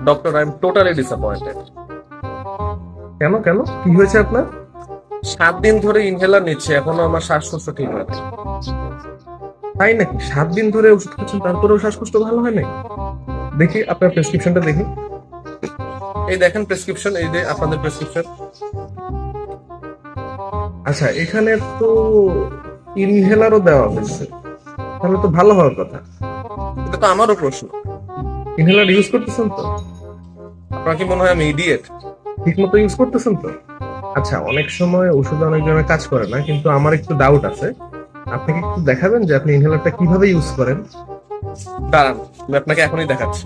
Doctor, I am totally disappointed. কেন কেন কি হয়েছে আপনার? 7 দিন ধরে ইনহেলার নিচ্ছে, এখনো আমার শ্বাসকষ্ট ঠিক হয়নি। তাই নাকি? 7 দিন ধরে ওষুধ খাচ্ছেন তারপরেও শ্বাসকষ্ট ভালো হয় নাই? দেখি আপনার প্রেসক্রিপশনটা দেখি। এই দেখেন প্রেসক্রিপশন, এই যে আপনাদের প্রেসক্রিপশন। আচ্ছা, এখানে তো ইনহেলারও দেওয়া হয়েছে, তাহলে তো ভালো হওয়ার কথা। এটা তো আমারও প্রশ্ন। ইনহেলার ইউজ করতেছেন তো? আপনার কি মনে হয় আমি ইডিয়েট? ঠিক মতো ইউজ করতেছেন তো? আচ্ছা, অনেক সময় ওষুধ অনেক জনের কাজ করে না, কিন্তু আমার একটু ডাউট আছে। আপনি কি একটু দেখাবেন যে আপনি ইনহেলারটা কিভাবে ইউজ করেন? দাঁড়ান, আমি আপনাকে এখনই দেখাচ্ছি।